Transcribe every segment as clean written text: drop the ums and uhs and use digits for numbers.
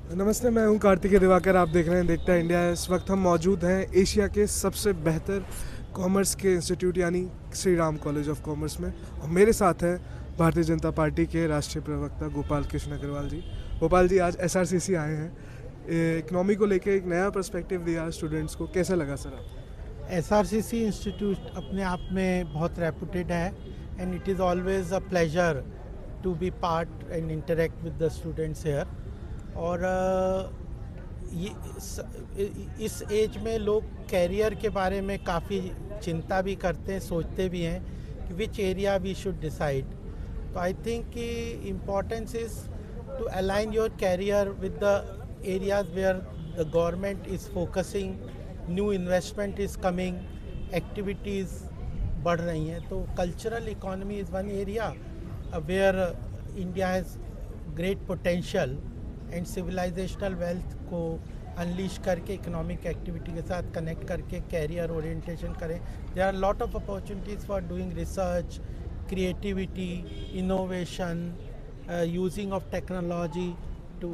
नमस्ते, मैं हूं कार्तिकेय दिवाकर। आप देख रहे हैं देखता है इंडिया। इस वक्त हम मौजूद हैं एशिया के सबसे बेहतर कॉमर्स के इंस्टीट्यूट यानी Shri Ram college of commerce में, और मेरे साथ हैं भारतीय जनता पार्टी के राष्ट्रीय प्रवक्ता गोपाल कृष्ण अग्रवाल जी। गोपाल जी आज एसआरसीसी आए हैं, इकनॉमी को लेकर एक नया पर्सपेक्टिव दिया स्टूडेंट्स को, कैसा लगा सर आप? एसआरसीसी इंस्टीट्यूट अपने आप में बहुत रेपुटेड है and it is always a pleasure to be part and interact with the students here. और ये इस एज में लोग कैरियर के बारे में काफ़ी चिंता भी करते हैं, सोचते भी हैं कि which area we should decide. तो आई थिंक कि importance is to align your career with the areas where the government is focusing, new investment is coming, activities बढ़ रही हैं। तो cultural economy is one area where India has great potential and civilisational wealth को unleash करके economic activity के साथ connect करके career orientation करें। There are lot of opportunities for doing research, creativity, innovation, using of technology to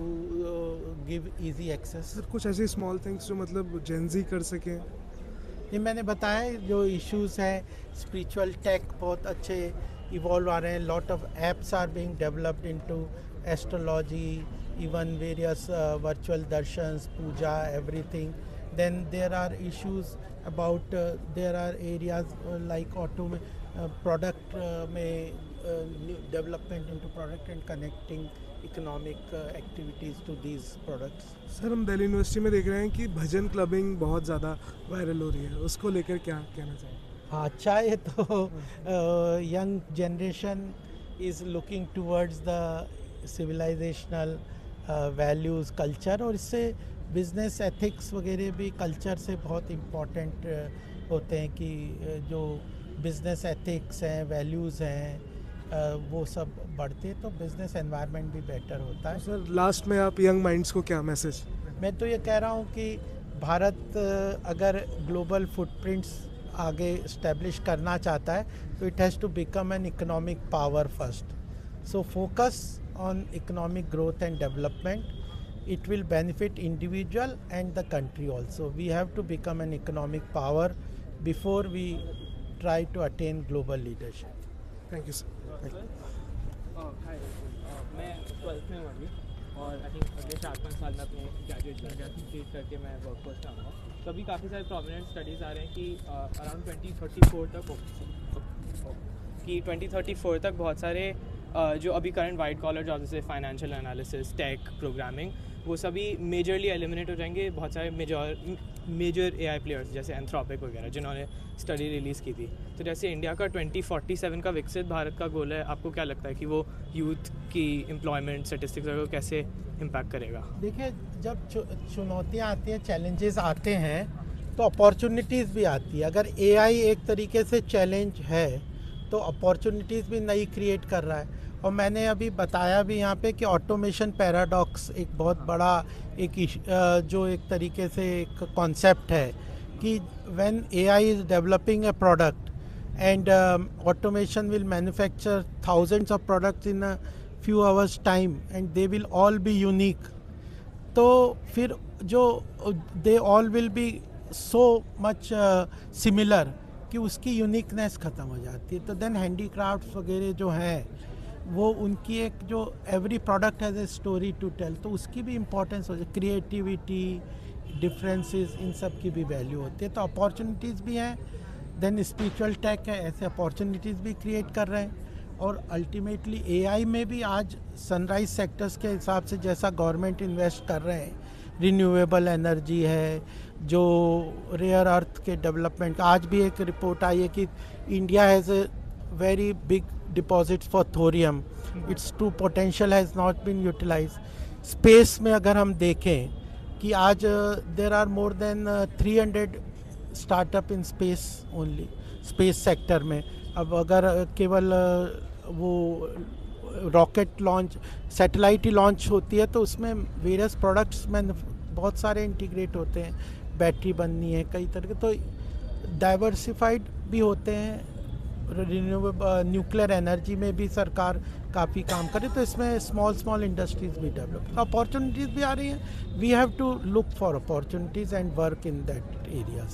give easy access. Sir कुछ ऐसी small things जो मतलब जेंजी कर सकें? ये मैंने बताया जो इश्यूज हैं, स्पिरिचुअल टेक बहुत अच्छे इवॉल्व आ रहे हैं, lot of apps are being developed into astrology, even various virtual darshans, puja, everything. Then there are issues about there are areas like product new development into product and connecting economic activities to these products. Sir हम Delhi university में देख रहे हैं कि भजन clubbing बहुत ज़्यादा viral हो रही है, उसको लेकर क्या कहना चाहिए? हाँ, अच्छा है। तो young generation is looking towards the civilisational values, culture, और इससे बिजनेस एथिक्स वगैरह भी कल्चर से बहुत इम्पोर्टेंट होते हैं कि जो बिजनेस एथिक्स हैं, वैल्यूज़ हैं, वो सब बढ़ते हैं तो बिजनेस एनवायरनमेंट भी बेटर होता है। सर लास्ट में आप यंग माइंड्स को क्या मैसेज? मैं तो ये कह रहा हूँ कि भारत अगर ग्लोबल फुटप्रिंट्स आगे इस्टेब्लिश करना चाहता है तो it has to become an economic power first. So focus on economic growth and development. It will benefit individual and the country also. We have to become an economic power before we try to attain global leadership. Thank you sir. Hi, मैं 12th में हूँ अभी, और I think अगले 4-5 साल में अपने graduation complete करके मैं वर्कफोर्स में आऊँगा। तो अभी काफ़ी सारे प्रोमिनेंट स्टडीज़ आ रहे हैं कि अराउंड 2034 तक बहुत सारे जो अभी करंट वाइट कॉलर जॉब जैसे फाइनेंशियल एनालिसिस, टेक, प्रोग्रामिंग, वो सभी मेजरली एलिमिनेट हो जाएंगे। बहुत सारे मेजर एआई प्लेयर्स जैसे एंथ्रोपिक वगैरह जिन्होंने स्टडी रिलीज़ की थी। तो जैसे इंडिया का 2047 का विकसित भारत का गोल है, आपको क्या लगता है कि वो यूथ की एम्प्लॉयमेंट स्टेटिस्टिक्स को कैसे इम्पैक्ट करेगा? देखिए, जब चुनौतियाँ आती हैं, चैलेंजेस आते हैं, तो अपॉर्चुनिटीज़ भी आती है। अगर एआई एक तरीके से चैलेंज है तो अपॉर्चुनिटीज़ भी नई क्रिएट कर रहा है। और मैंने अभी बताया भी यहाँ पे कि ऑटोमेशन पैराडॉक्स एक बहुत बड़ा जो एक तरीके से एक कॉन्सेप्ट है कि when AI is developing a product and automation will manufacture thousands of products in a few hours time and they will all be unique. तो फिर जो they all will be so much similar कि उसकी uniqueness ख़त्म हो जाती है। तो देन हैंडीक्राफ्ट्स वगैरह जो हैं वो उनकी एक जो every product has a story to tell, तो उसकी भी इम्पोर्टेंस हो जाए। क्रिएटिविटी, डिफरेंसेस, इन सब की भी वैल्यू होती है। तो अपॉर्चुनिटीज़ भी हैं, देन स्पिरिचुअल टेक है, ऐसे अपॉर्चुनिटीज़ भी क्रिएट कर रहे हैं। और अल्टीमेटली एआई में भी आज सनराइज सेक्टर्स के हिसाब से जैसा गवर्नमेंट इन्वेस्ट कर रहे हैं, रिन्यूएबल एनर्जी है, जो रेयर अर्थ के डेवलपमेंट, आज भी एक रिपोर्ट आई है कि India has a very big deposits for thorium, its true potential has not been utilise. Space में अगर हम देखें कि आज there are more than 300 startup in space only, space sector में। अब अगर केवल वो रॉकेट लॉन्च, सैटेलाइट ही लॉन्च होती है तो उसमें वेरियस प्रोडक्ट्स में बहुत सारे इंटीग्रेट होते हैं, बैटरी बननी है, कई तरह के, तो डाइवर्सिफाइड भी होते हैं। रिन्यूएबल न्यूक्लियर एनर्जी में भी सरकार काफ़ी काम करें, तो इसमें स्मॉल इंडस्ट्रीज भी डेवलप, तो अपॉर्चुनिटीज़ भी आ रही हैं. We have to look for opportunities and work in that areas.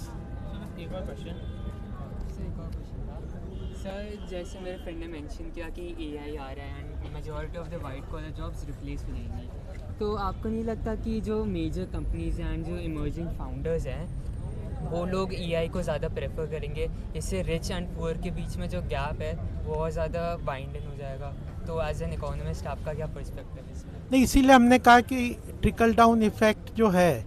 एक और क्वेश्चन सर, जैसे मेरे फ्रेंड ने मेंशन किया कि एआई आ रहा है and majority of the white collar jobs replace हो जाएंगी, तो आपको नहीं लगता कि जो मेजर कंपनीज हैं एंड जो इमर्जिंग फाउंडर्स हैं वो लोग एआई को ज़्यादा प्रेफर करेंगे? इससे रिच एंड पुअर के बीच में जो गैप है वो और ज़्यादा बाइंड इन हो जाएगा. तो एज एन इकोनॉमिस्ट आपका क्या पर्सपेक्टिव है इसमें? नहीं, इसीलिए हमने कहा कि ट्रिकल डाउन इफेक्ट जो है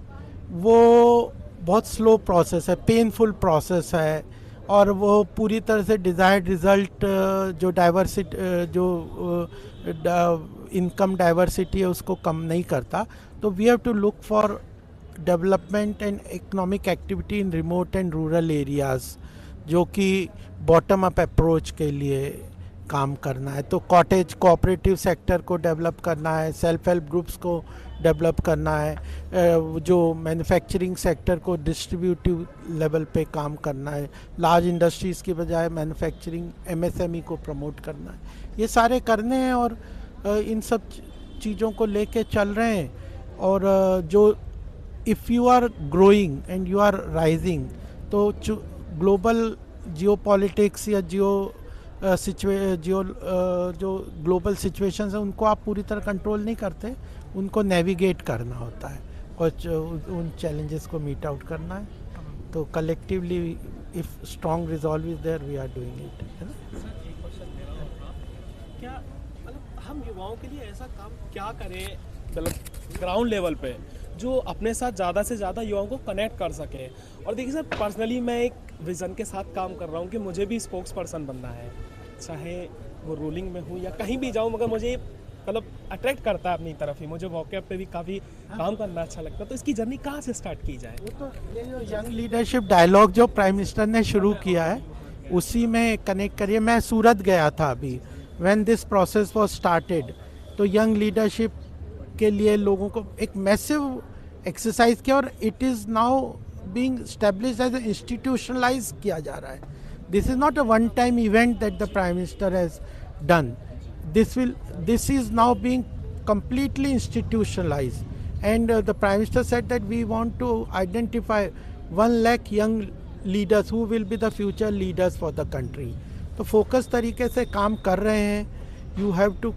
वो बहुत स्लो प्रोसेस है, पेनफुल प्रोसेस है, और वो पूरी तरह से डिज़ायर्ड रिज़ल्ट जो डाइवर्सिटी जो इनकम डाइवर्सिटी है उसको कम नहीं करता. तो we have to look for development and economic activity in remote and rural areas, जो कि बॉटम अप अप्रोच के लिए काम करना है. तो कॉटेज कोऑपरेटिव सेक्टर को डेवलप करना है, सेल्फ हेल्प ग्रुप्स को डेवलप करना है, जो मैन्युफैक्चरिंग सेक्टर को डिस्ट्रीब्यूटिव लेवल पे काम करना है, लार्ज इंडस्ट्रीज़ की बजाय मैन्युफैक्चरिंग एमएसएमई को प्रमोट करना है. ये सारे करने हैं और इन सब चीज़ों को लेके चल रहे हैं. और जो if you are growing and you are rising, तो ग्लोबल जियोपॉलिटिक्स या जो ग्लोबल सिचुएशंस हैं उनको आप पूरी तरह कंट्रोल नहीं करते, उनको नेविगेट करना होता है और उन चैलेंजेस को मीट आउट करना है. तो collectively if strong resolve is there, we are doing it, है ना. एक क्वेश्चन मेरा था, क्या मतलब हम युवाओं के लिए ऐसा काम क्या करें, मतलब ग्राउंड लेवल पे, जो अपने साथ ज़्यादा से ज़्यादा युवाओं को कनेक्ट कर सके? और देखिए सर, पर्सनली मैं एक विज़न के साथ काम कर रहा हूँ कि मुझे भी स्पोक्स पर्सन बनना है, चाहे वो रूलिंग में हूँ या कहीं भी जाऊँ, मगर मुझे मतलब अट्रैक्ट करता है अपनी तरफ ही. मुझे वॉकअप पे भी काफ़ी काम करना अच्छा लगता है. तो इसकी जर्नी कहाँ से स्टार्ट की जाए? वो तो ये जो यंग लीडरशिप डायलॉग जो प्राइम मिनिस्टर ने शुरू किया है उसी में कनेक्ट करिए. मैं सूरत गया था अभी, when this process was started, तो यंग लीडरशिप के लिए लोगों को एक मैसिव एक्सरसाइज किया और it is now being established as institutionalise किया जा रहा है. This is not a one time event that the prime minister has done. This is now being completely institutionalized, and the Prime Minister said that we want to identify 1 lakh young leaders who will be the future leaders for the country. तो focus तरीके से काम कर रहे हैं. You have to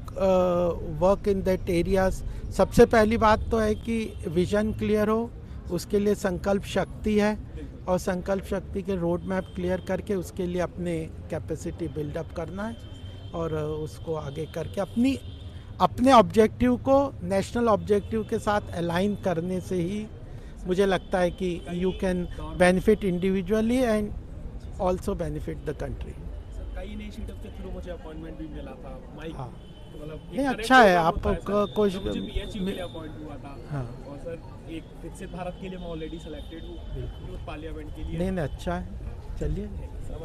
work in that areas. सबसे पहली बात तो है कि विजन क्लियर हो, उसके लिए संकल्प शक्ति है, और संकल्प शक्ति के रोड मैप क्लियर करके उसके लिए अपने कैपेसिटी बिल्डअप करना है और उसको आगे करके अपने ऑब्जेक्टिव को नेशनल ऑब्जेक्टिव के साथ अलाइन करने से ही मुझे लगता है कि you can benefit individually and also benefit the country. कई इनिशिएटिव के थ्रू मुझे अपॉइंटमेंट भी मिला था. हाँ, मतलब नहीं, अच्छा है. आप कुछ मुझे बीएचयू के लिए अपॉइंट हुआ था. हाँ, और सर एक विकसित भारत के लिए मैं ऑलरेडी सेलेक्टेड हूँ यूथ पार्लियामेंट के लिए. नहीं, अच्छा है. चलिए. सर,